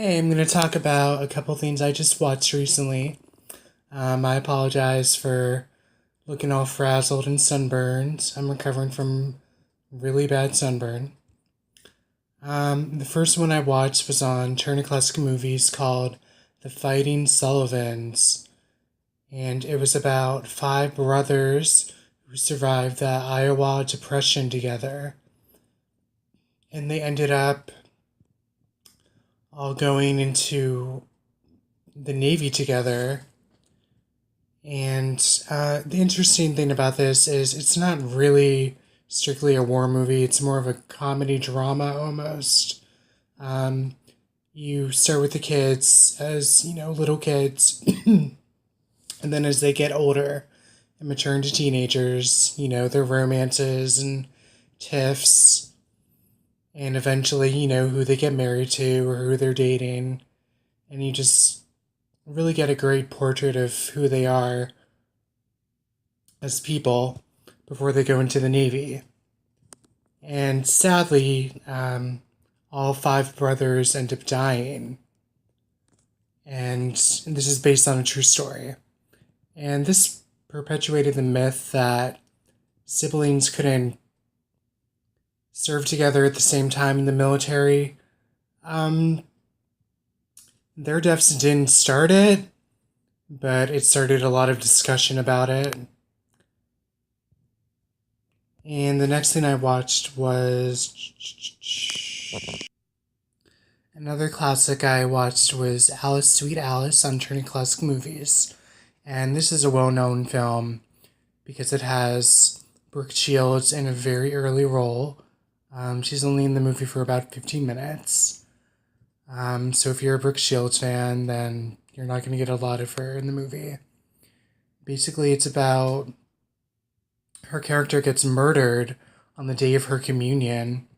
Hey, I'm going to talk about a couple things I just watched recently. I apologize for looking all frazzled and sunburned. I'm recovering from really bad sunburn. The first one I watched was on Turner Classic Movies called The Fighting Sullivans, and it was about five brothers who survived the Iowa Depression together, and they ended up all going into the Navy together. And the interesting thing about this is it's not really strictly a war movie, it's more of a comedy drama almost. Um, you start with the kids as, little kids, and then as they get older and mature into teenagers, their romances and tiffs, and eventually, who they get married to or who they're dating. And you just really get a great portrait of who they are as people before they go into the Navy. And sadly, all five brothers end up dying. And this is based on a true story. And this perpetuated the myth that siblings couldn't serve together at the same time in the military. Um, their deaths didn't start it, but it started a lot of discussion about it. And the next thing I watched was another classic I watched was Alice Sweet Alice on Turning Classic Movies. And this is a well-known film because it has Brooke Shields in a very early role. She's only in the movie for about 15 minutes. So if you're a Brooke Shields fan, then you're not going to get a lot of her in the movie. Basically, it's about her character gets murdered on the day of her communion,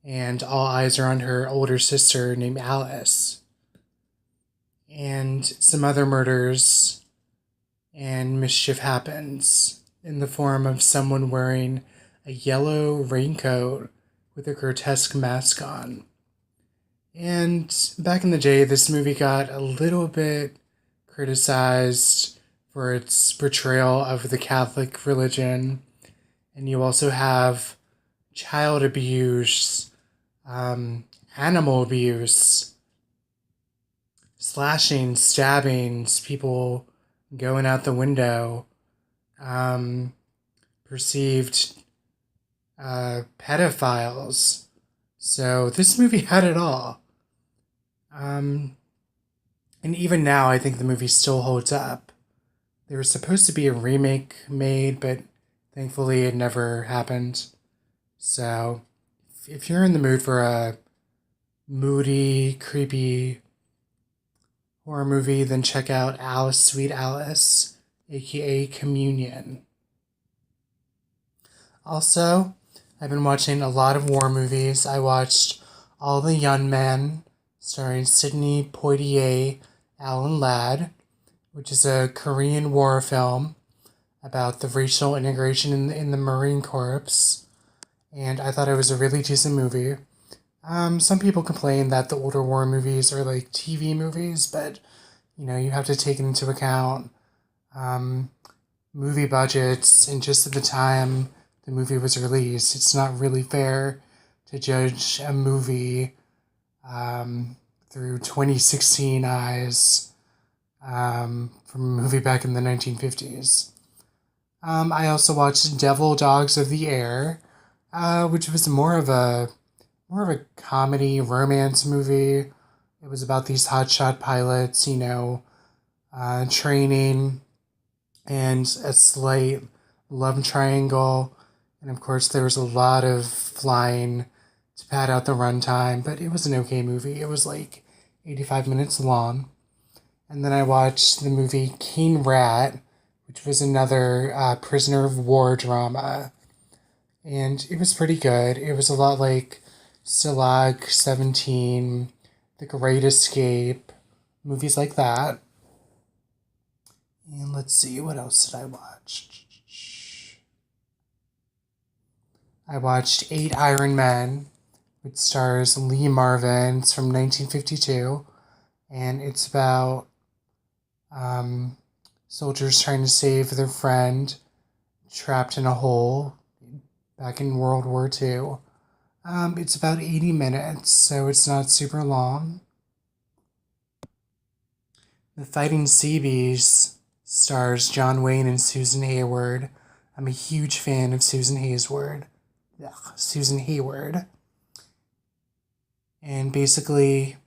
and all eyes are on her older sister named Alice. And some other murders and mischief happens in the form of someone wearing a yellow raincoat with a grotesque mask on. And back in the day, this movie got a little bit criticized for its portrayal of the Catholic religion. And you also have child abuse, animal abuse, slashing, stabbings, people going out the window, perceived pedophiles. So this movie had it all. And even now, I think the movie still holds up. There was supposed to be a remake made, but thankfully it never happened. So, if you're in the mood for a moody, creepy horror movie, then check out Alice Sweet Alice, aka Communion. Also, I've been watching a lot of war movies. I watched All the Young Men, starring Sidney Poitier, Alan Ladd, which is a Korean war film about the racial integration in the Marine Corps. And I thought it was a really decent movie. Some people complain that the older war movies are like TV movies, but you have to take into account movie budgets and just at the time the movie was released. It's not really fair to judge a movie through 2016 eyes from a movie back in the 1950s. I also watched Devil Dogs of the Air, which was more of a comedy romance movie. It was about these hotshot pilots, training and a slight love triangle. And of course, there was a lot of flying to pad out the runtime, but it was an okay movie. It was like 85 minutes long. And then I watched the movie King Rat, which was another prisoner of war drama. And it was pretty good. It was a lot like Stalag 17, The Great Escape, movies like that. And let's see, what else did I watch? I watched 8 Iron Men, which stars Lee Marvin. It's from 1952, and it's about um, soldiers trying to save their friend trapped in a hole back in World War II. It's about 80 minutes, so it's not super long. The Fighting Seabees stars John Wayne and Susan Hayward. I'm a huge fan of Susan Hayward. Susan Hayward. And basically,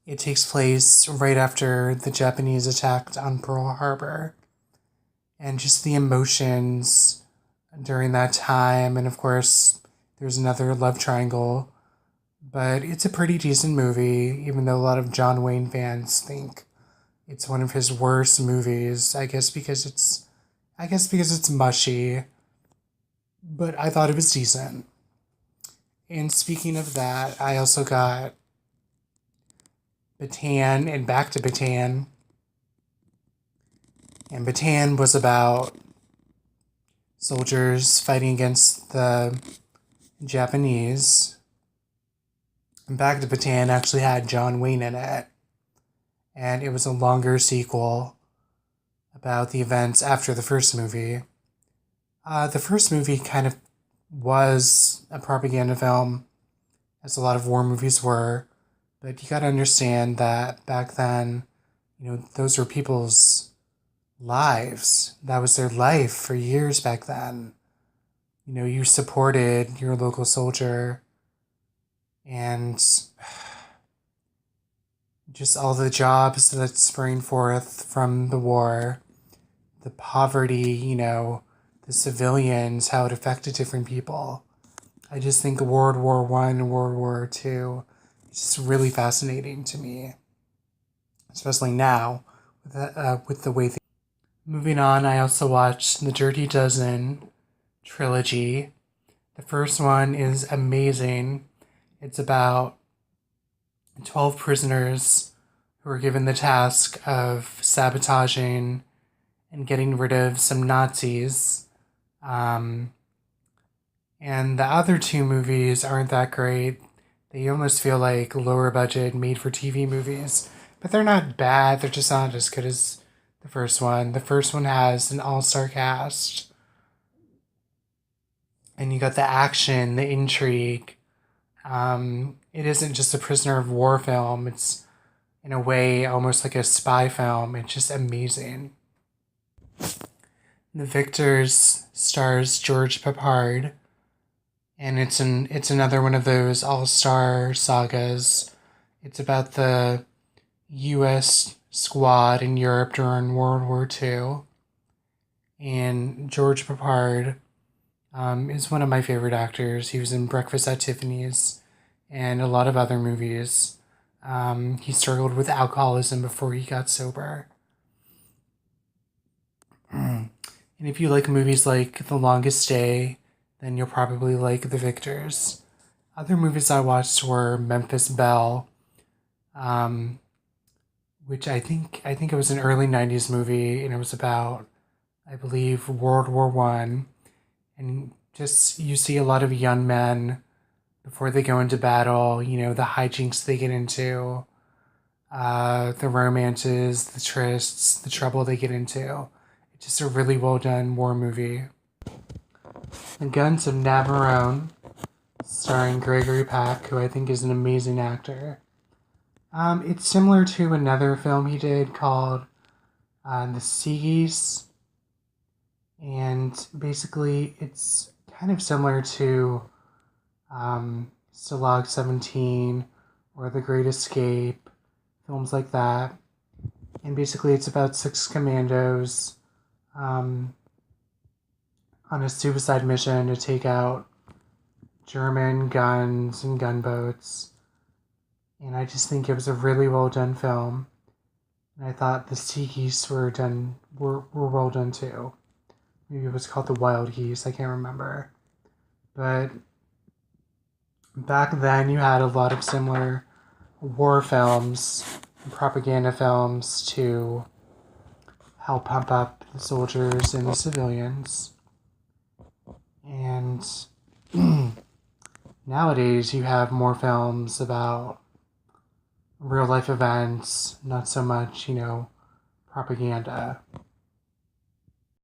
it takes place right after the Japanese attacked on Pearl Harbor. And just the emotions during that time. And of course, there's another love triangle. But it's a pretty decent movie, even though a lot of John Wayne fans think it's one of his worst movies. I guess because it's mushy. But I thought it was decent. And speaking of that, I also got Bataan and Back to Bataan. And Bataan was about soldiers fighting against the Japanese. And Back to Bataan actually had John Wayne in it. And it was a longer sequel about the events after the first movie. The first movie kind of was a propaganda film, as a lot of war movies were. But you gotta understand that back then, those were people's lives. That was their life for years back then. You supported your local soldier, and just all the jobs that sprang forth from the war, the poverty, the civilians, how it affected different people. I just think World War I and World War II is just really fascinating to me, especially now with the way things. Moving on, I also watched the Dirty Dozen trilogy. The first one is amazing. It's about 12 prisoners who are given the task of sabotaging and getting rid of some Nazis. And the other two movies aren't that great. They almost feel like lower budget, made for TV movies. But they're not bad, they're just not as good as the first one. The first one has an all-star cast. And you got the action, the intrigue. It isn't just a prisoner of war film. It's, in a way, almost like a spy film. It's just amazing. The Victors stars George Peppard, and it's another one of those all-star sagas. It's about the U.S. squad in Europe during World War II, and George Peppard is one of my favorite actors. He was in Breakfast at Tiffany's and a lot of other movies. He struggled with alcoholism before he got sober. And if you like movies like The Longest Day, then you'll probably like The Victors. Other movies I watched were Memphis, Belle, which I think it was an early 90s movie, and it was about, I believe, World War I. And just, you see a lot of young men before they go into battle, the hijinks they get into, the romances, the trysts, the trouble they get into. It's just a really well done war movie. The Guns of Navarone, starring Gregory Peck, who I think is an amazing actor. It's similar to another film he did called The Sea Geese. And basically, it's kind of similar to Stalag 17 or The Great Escape, films like that. And basically, it's about 6 commandos on a suicide mission to take out German guns and gunboats. And I just think it was a really well done film. And I thought the Sea Geese were well done too. Maybe it was called The Wild Geese, I can't remember. But back then you had a lot of similar war films and propaganda films to help pump up the soldiers and the civilians. And nowadays you have more films about real life events, not so much, propaganda.